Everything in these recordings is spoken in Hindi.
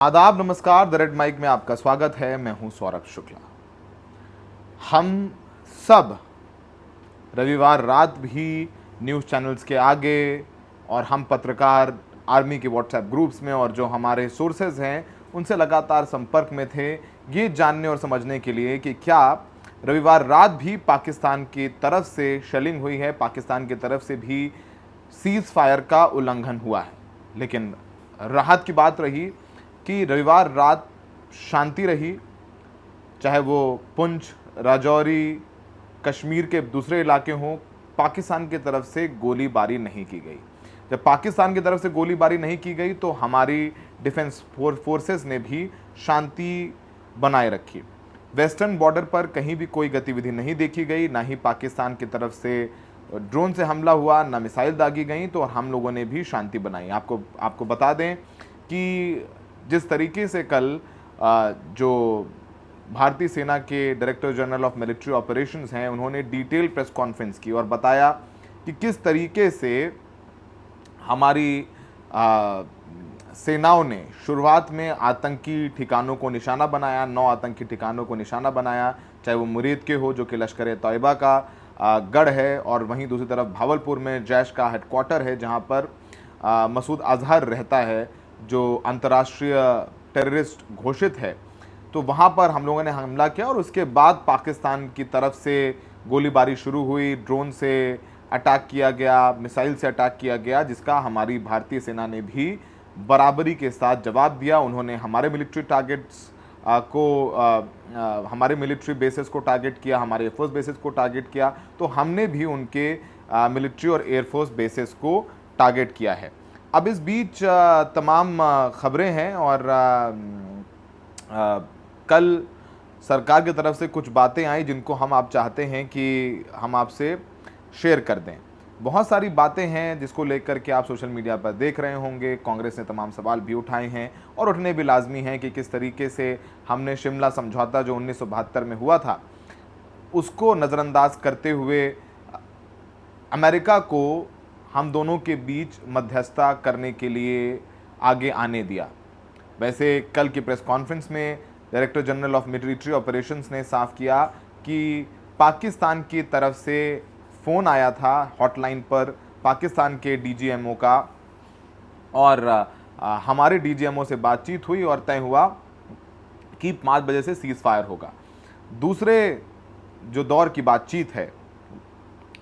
आदाब, नमस्कार। द रेड माइक में आपका स्वागत है। मैं हूं सौरभ शुक्ला। हम सब रविवार रात भी न्यूज़ चैनल्स के आगे और हम पत्रकार आर्मी के व्हाट्सएप ग्रुप्स में और जो हमारे सोर्सेज हैं उनसे लगातार संपर्क में थे, ये जानने और समझने के लिए कि क्या रविवार रात भी पाकिस्तान की तरफ से शेलिंग हुई है, पाकिस्तान की तरफ से भी सीज़ फायर का उल्लंघन हुआ है। लेकिन राहत की बात रही कि रविवार रात शांति रही, चाहे वो पुंछ, राजौरी, कश्मीर के दूसरे इलाके हों। पाकिस्तान की तरफ से गोलीबारी नहीं की गई। जब पाकिस्तान की तरफ से गोलीबारी नहीं की गई तो हमारी डिफेंस फोर्सेस ने भी शांति बनाए रखी। वेस्टर्न बॉर्डर पर कहीं भी कोई गतिविधि नहीं देखी गई, ना ही पाकिस्तान की तरफ से ड्रोन से हमला हुआ, ना मिसाइल दागी गई, तो हम लोगों ने भी शांति बनाई। आपको बता दें कि जिस तरीके से कल जो भारतीय सेना के director general of military operations हैं, उन्होंने डिटेल प्रेस कॉन्फ्रेंस की और बताया कि किस तरीके से हमारी सेनाओं ने शुरुआत में आतंकी ठिकानों को निशाना बनाया, 9 आतंकी ठिकानों को निशाना बनाया, चाहे वो मुरीद के हो जो कि लश्कर तैयबा का गढ़ है, और वहीं दूसरी तरफ भावलपुर में जैश का हेडक्वार्टर है जहां पर मसूद अजहर रहता है, जो अंतर्राष्ट्रीय टेररिस्ट घोषित है। तो वहाँ पर हम लोगों ने हमला किया और उसके बाद पाकिस्तान की तरफ से गोलीबारी शुरू हुई, ड्रोन से अटैक किया गया, मिसाइल से अटैक किया गया, जिसका हमारी भारतीय सेना ने भी बराबरी के साथ जवाब दिया। उन्होंने हमारे मिलिट्री टारगेट्स हमारे मिलिट्री बेसेस को टारगेट किया, हमारे एयरफोर्स बेसेस को टारगेट किया, तो हमने भी उनके मिलिट्री और एयरफोर्स बेसेस को टारगेट किया है। अब इस बीच तमाम खबरें हैं और कल सरकार की तरफ से कुछ बातें आई जिनको आप चाहते हैं कि हम आपसे शेयर कर दें। बहुत सारी बातें हैं जिसको लेकर के आप सोशल मीडिया पर देख रहे होंगे। कांग्रेस ने तमाम सवाल भी उठाए हैं और उठने भी लाजमी हैं कि किस तरीके से हमने शिमला समझौता जो 1972 में हुआ था उसको नज़रअंदाज करते हुए अमेरिका को हम दोनों के बीच मध्यस्थता करने के लिए आगे आने दिया। वैसे कल की प्रेस कॉन्फ्रेंस में director general of military operations ने साफ किया कि पाकिस्तान की तरफ से फ़ोन आया था हॉटलाइन पर पाकिस्तान के डीजीएमओ का, और हमारे डीजीएमओ से बातचीत हुई और तय हुआ कि 5 बजे से सीज़ फायर होगा। दूसरे जो दौर की बातचीत है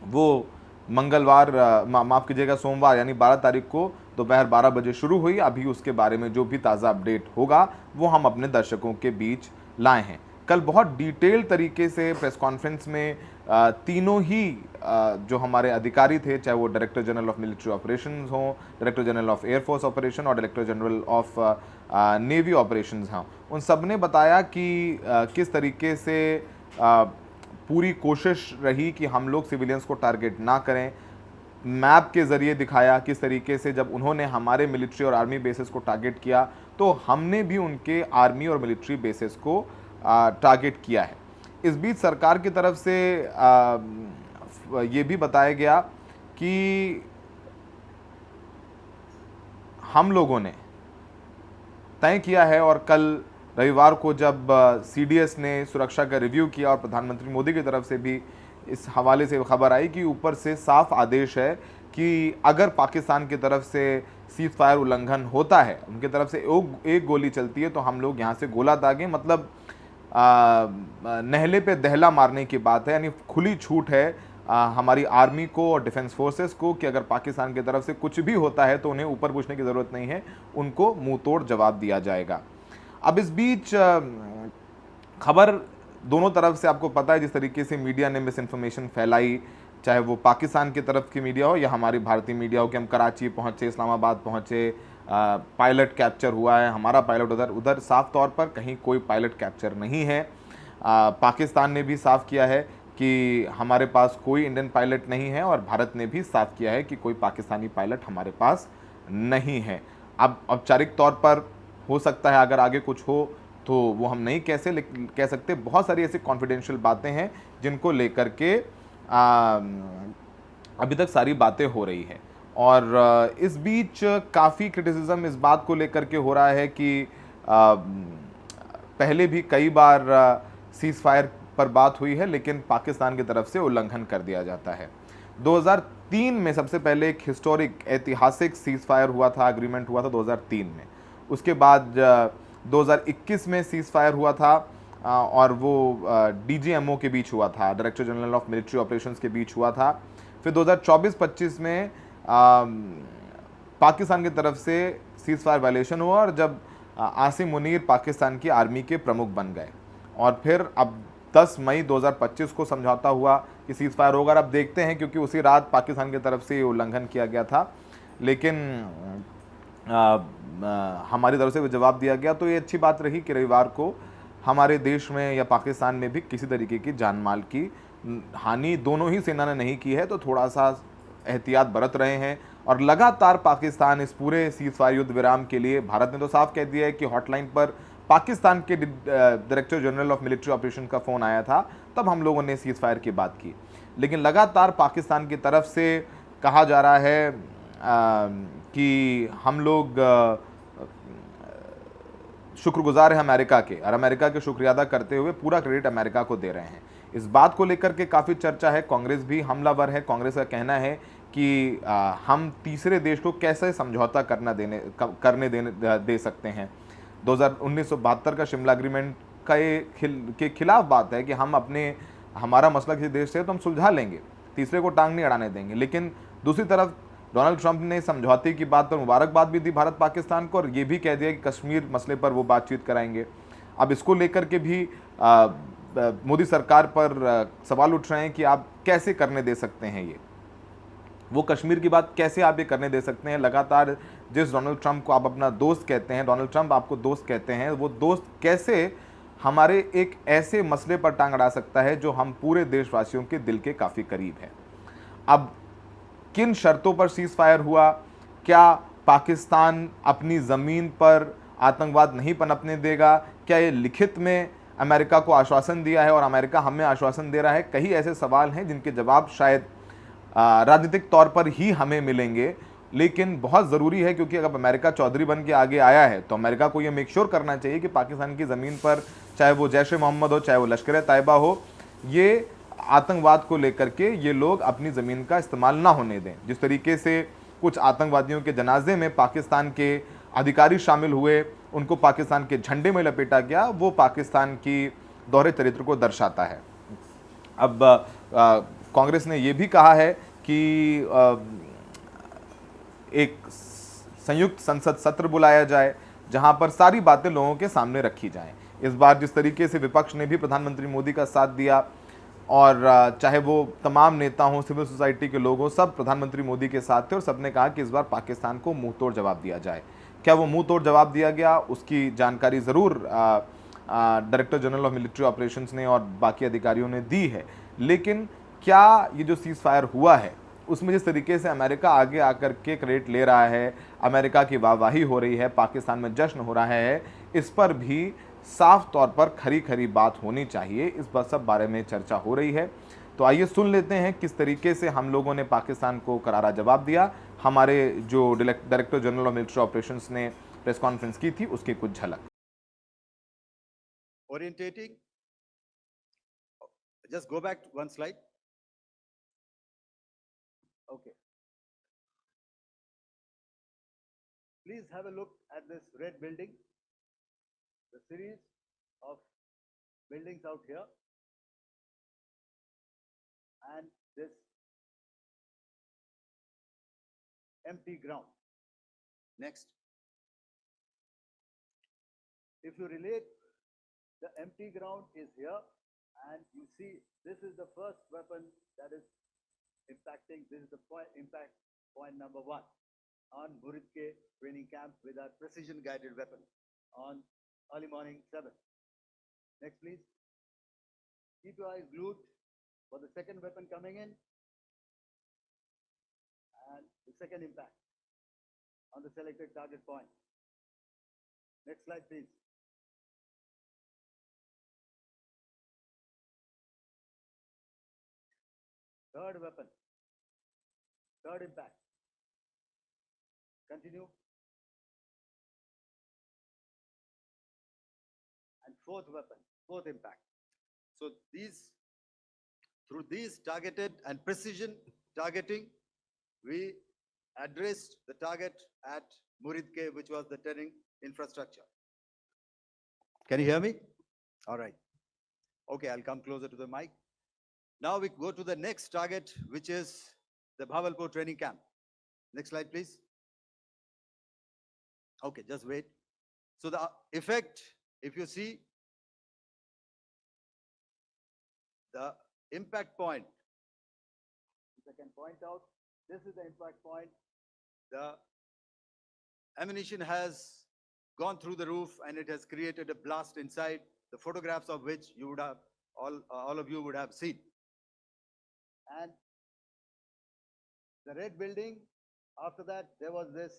वो मंगलवार माफ़ कीजिएगा सोमवार यानी 12 तारीख को दोपहर 12 बजे शुरू हुई। अभी उसके बारे में जो भी ताज़ा अपडेट होगा वो हम अपने दर्शकों के बीच लाए हैं। कल बहुत डिटेल तरीके से प्रेस कॉन्फ्रेंस में तीनों ही जो हमारे अधिकारी थे, चाहे वो director general of military operations हों, director general of air force operation और director general of navy operations हों, उन सब ने बताया कि किस तरीके से पूरी कोशिश रही कि हम लोग सिविलियंस को टारगेट ना करें। मैप के ज़रिए दिखाया किस तरीके से जब उन्होंने हमारे मिलिट्री और आर्मी बेसेस को टारगेट किया तो हमने भी उनके आर्मी और मिलिट्री बेसेस को टारगेट किया है। इस बीच सरकार की तरफ से ये भी बताया गया कि हम लोगों ने तय किया है, और कल रविवार को जब सीडीएस ने सुरक्षा का रिव्यू किया और प्रधानमंत्री मोदी की तरफ से भी इस हवाले से खबर आई कि ऊपर से साफ आदेश है कि अगर पाकिस्तान की तरफ से सीज़ फायर उल्लंघन होता है, उनकी तरफ से एक गोली चलती है तो हम लोग यहाँ से गोला दागें, मतलब नहले पे दहला मारने की बात है। यानी खुली छूट है हमारी आर्मी को और डिफेंस फोर्सेस को कि अगर पाकिस्तान की तरफ से कुछ भी होता है तो उन्हें ऊपर पूछने की ज़रूरत नहीं है, उनको मुंह तोड़ जवाब दिया जाएगा। अब इस बीच खबर दोनों तरफ से आपको पता है जिस तरीके से मीडिया ने मिस इन्फॉर्मेशन फैलाई, चाहे वो पाकिस्तान की तरफ की मीडिया हो या हमारी भारतीय मीडिया हो कि हम कराची पहुँचे, इस्लामाबाद पहुँचे, पायलट कैप्चर हुआ है, हमारा पायलट उधर साफ तौर पर कहीं कोई पायलट कैप्चर नहीं है। पाकिस्तान ने भी साफ किया है कि हमारे पास कोई इंडियन पायलट नहीं है, और भारत ने भी साफ किया है कि कोई पाकिस्तानी पायलट हमारे पास नहीं है। अब औपचारिक तौर पर हो सकता है अगर आगे कुछ हो तो वो हम नहीं कह सकते। बहुत सारी ऐसी कॉन्फिडेंशियल बातें हैं जिनको लेकर के अभी तक सारी बातें हो रही है। और इस बीच काफ़ी क्रिटिसिज्म इस बात को लेकर के हो रहा है कि पहले भी कई बार सीज फायर पर बात हुई है, लेकिन पाकिस्तान की तरफ से उल्लंघन कर दिया जाता है। 2003 में सबसे पहले एक हिस्टोरिक ऐतिहासिक सीज फायर हुआ था, एग्रीमेंट हुआ था 2003 में। उसके बाद 2021 में सीज फायर हुआ था, और वो डीजीएमओ के बीच हुआ था, director general of military operations के बीच हुआ था। फिर 2024-25 में पाकिस्तान की तरफ से सीज फायर वायलेशन हुआ, और जब आसिम मुनीर पाकिस्तान की आर्मी के प्रमुख बन गए, और फिर अब 10 मई 2025 को समझौता हुआ कि सीज फायर होगा। अब देखते हैं, क्योंकि उसी रात पाकिस्तान की तरफ से ये उल्लंघन किया गया था, लेकिन हमारी तरफ से भी जवाब दिया गया। तो ये अच्छी बात रही कि रविवार को हमारे देश में या पाकिस्तान में भी किसी तरीके की जान माल की हानि दोनों ही सेना ने नहीं की है। तो थोड़ा सा एहतियात बरत रहे हैं, और लगातार पाकिस्तान इस पूरे सीज फायर युद्ध विराम के लिए, भारत ने तो साफ कह दिया है कि हॉटलाइन पर पाकिस्तान के director general of military operation का फ़ोन आया था, तब हम लोगों ने सीज फायर की बात की। लेकिन लगातार पाकिस्तान की तरफ से कहा जा रहा है कि हम लोग शुक्रगुजार हैं अमेरिका के, और अमेरिका के शुक्रिया अदा करते हुए पूरा क्रेडिट अमेरिका को दे रहे हैं। इस बात को लेकर के काफ़ी चर्चा है, कांग्रेस भी हमलावर है। कांग्रेस का कहना है कि हम तीसरे देश को कैसे समझौता करने दे सकते हैं। 1972 का शिमला एग्रीमेंट के खिलाफ बात है कि हमारा मसला किसी देश से तो हम सुलझा लेंगे, तीसरे को टांग नहीं अड़ाने देंगे। लेकिन दूसरी तरफ डोनाल्ड ट्रंप ने समझौते की बात पर मुबारकबाद भी दी भारत पाकिस्तान को, और ये भी कह दिया कि कश्मीर मसले पर वो बातचीत कराएंगे। अब इसको लेकर के भी मोदी सरकार पर सवाल उठ रहे हैं कि आप कैसे करने दे सकते हैं वो कश्मीर की बात कैसे आप ये करने दे सकते हैं। लगातार जिस डोनाल्ड ट्रंप को आप अपना दोस्त कहते हैं, डोनाल्ड ट्रंप आपको दोस्त कहते हैं, वो दोस्त कैसे हमारे एक ऐसे मसले पर टांग अड़ा सकता है जो हम पूरे देशवासियों के दिल के काफ़ी करीब है। अब किन शर्तों पर सीज फायर हुआ, क्या पाकिस्तान अपनी ज़मीन पर आतंकवाद नहीं पनपने देगा, क्या ये लिखित में अमेरिका को आश्वासन दिया है और अमेरिका हमें आश्वासन दे रहा है, कई ऐसे सवाल हैं जिनके जवाब शायद राजनीतिक तौर पर ही हमें मिलेंगे। लेकिन बहुत ज़रूरी है, क्योंकि अगर अमेरिका चौधरी बन के आगे आया है तो अमेरिका को ये मेक श्योर करना चाहिए कि पाकिस्तान की ज़मीन पर, चाहे वो जैश ए मोहम्मद हो, चाहे वो लश्कर तैयबा हो, ये आतंकवाद को लेकर के ये लोग अपनी ज़मीन का इस्तेमाल ना होने दें। जिस तरीके से कुछ आतंकवादियों के जनाजे में पाकिस्तान के अधिकारी शामिल हुए, उनको पाकिस्तान के झंडे में लपेटा गया, वो पाकिस्तान की दोहरे चरित्र को दर्शाता है। अब कांग्रेस ने यह भी कहा है कि एक संयुक्त संसद सत्र बुलाया जाए जहां पर सारी बातें लोगों के सामने रखी जाएं। इस बार जिस तरीके से विपक्ष ने भी प्रधानमंत्री मोदी का साथ दिया, और चाहे वो तमाम नेता हों, सिविल सोसाइटी के लोग हों, सब प्रधानमंत्री मोदी के साथ थे, और सबने कहा कि इस बार पाकिस्तान को मुंह तोड़ जवाब दिया जाए। क्या वो मुंह तोड़ जवाब दिया गया, उसकी जानकारी ज़रूर director general of military operations ने और बाकी अधिकारियों ने दी है। लेकिन क्या ये जो सीज फायर हुआ है उसमें जिस तरीके से अमेरिका आगे आकर के क्रेडिट ले रहा है, अमेरिका की वाहवाही हो रही है, पाकिस्तान में जश्न हो रहा है, इस पर भी साफ तौर पर खरी खरी बात होनी चाहिए। इस सब बारे में चर्चा हो रही है। तो आइए सुन लेते हैं किस तरीके से हम लोगों ने पाकिस्तान को करारा जवाब दिया। हमारे जो director general of military operations ने प्रेस कॉन्फ्रेंस की थी, उसकी कुछ झलक। Orientating, just go back one slide. Okay. Please have a look at this red building, the series of buildings out here, and this empty ground. Next. If you relate, the empty ground is here, and you see this is the first weapon that is impacting. This is the impact point number 1 on Muridke training camp with our precision guided weapon on early morning 7. Next, please. Keep your eyes glued for the second weapon coming in and the second impact on the selected target point. Next slide, please. Third weapon, third impact. Continue. fourth weapon, fourth impact. So through these targeted and precision targeting, we addressed the target at Muridke, which was the turning infrastructure. Can you hear me? All right. Okay, I'll come closer to the mic. Now we go to the next target, which is the Bhavalpur training camp. Next slide, please. Okay, just wait. So the effect, if you see, the impact point, if I can point out, this is the impact point. The ammunition has gone through the roof and it has created a blast inside, the photographs of which you would have, all of you would have seen. And the red building, after that, there was this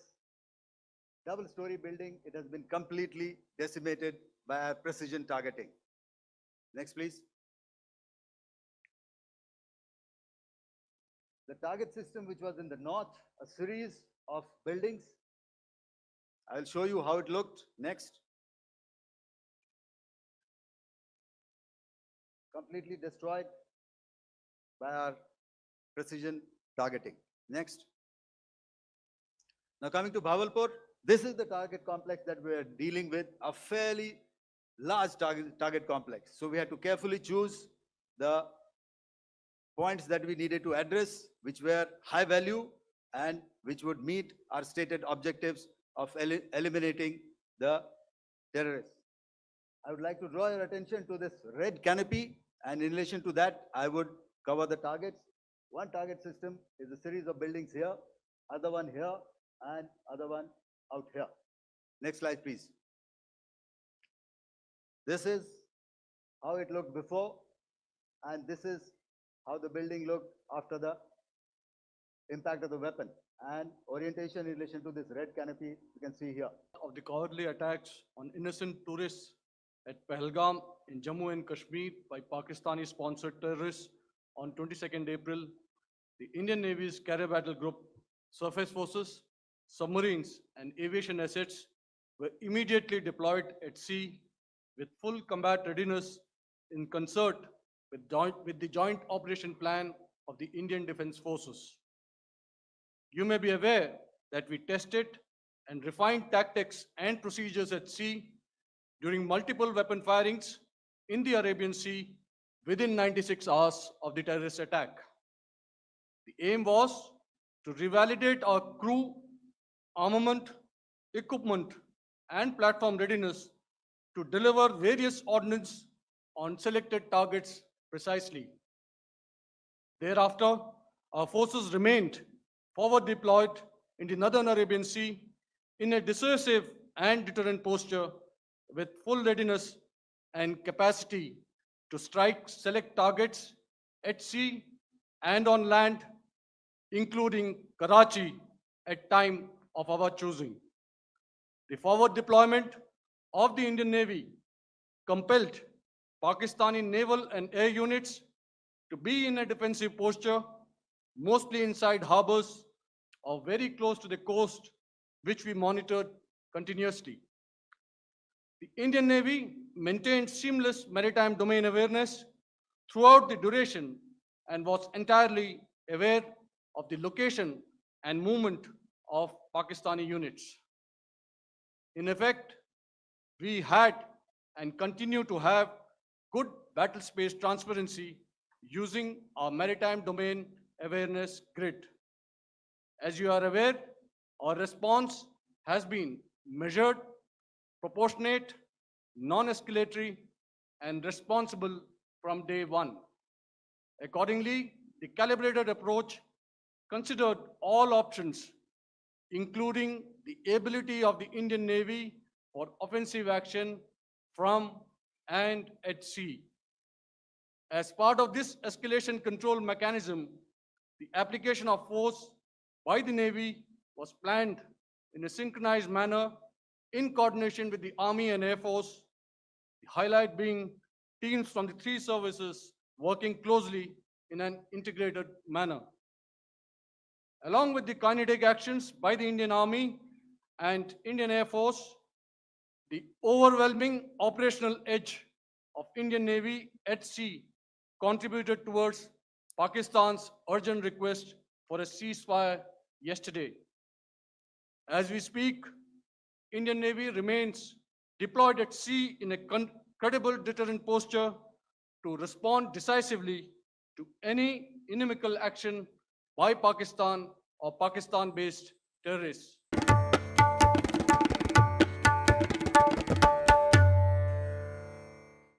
double-story building. It has been completely decimated by our precision targeting. Next, please. The target system, which was in the north, a series of buildings. I'll show you how it looked. Next. Completely destroyed by our precision targeting. Next. Now coming to Bhavalpur, this is the target complex that we are dealing with, a fairly large target complex. So we had to carefully choose the points that we needed to address, which were high value and which would meet our stated objectives of eliminating the terrorists. I would like to draw your attention to this red canopy, and in relation to that, I would cover the targets. One target system is a series of buildings here, other one here, and other one out here. Next slide, please. This is how it looked before, and this is how the building looked after the impact of the weapon. And orientation in relation to this red canopy, you can see here. Of the cowardly attacks on innocent tourists at Pahalgam in Jammu and Kashmir by Pakistani-sponsored terrorists on 22nd April, the Indian Navy's Carrier Battle Group, surface forces, submarines, and aviation assets were immediately deployed at sea with full combat readiness in concert with the Joint Operation Plan of the Indian Defence Forces. You may be aware that we tested and refined tactics and procedures at sea during multiple weapon firings in the Arabian Sea within 96 hours of the terrorist attack. The aim was to revalidate our crew, armament, equipment, and platform readiness to deliver various ordnance on selected targets precisely. Thereafter, our forces remained forward deployed in the Northern Arabian Sea in a dissuasive and deterrent posture with full readiness and capacity to strike select targets at sea and on land, including Karachi at time of our choosing. The forward deployment of the Indian Navy compelled Pakistani naval and air units to be in a defensive posture, mostly inside harbors or very close to the coast, which we monitored continuously. The Indian Navy maintained seamless maritime domain awareness throughout the duration and was entirely aware of the location and movement of Pakistani units. In effect, we had and continue to have good battle space transparency using our maritime domain awareness grid. As you are aware, our response has been measured, proportionate, non-escalatory, and responsible from day one. Accordingly, the calibrated approach considered all options, including the ability of the Indian Navy for offensive action from and at sea. As part of this escalation control mechanism, the application of force by the Navy was planned in a synchronized manner in coordination with the Army and Air Force, the highlight being teams from the three services working closely in an integrated manner. Along with the kinetic actions by the Indian Army and Indian Air Force, The overwhelming operational edge of Indian Navy at sea contributed towards Pakistan's urgent request for a ceasefire yesterday. As we speak, Indian Navy remains deployed at sea in a credible deterrent posture to respond decisively to any inimical action by Pakistan or Pakistan-based terrorists.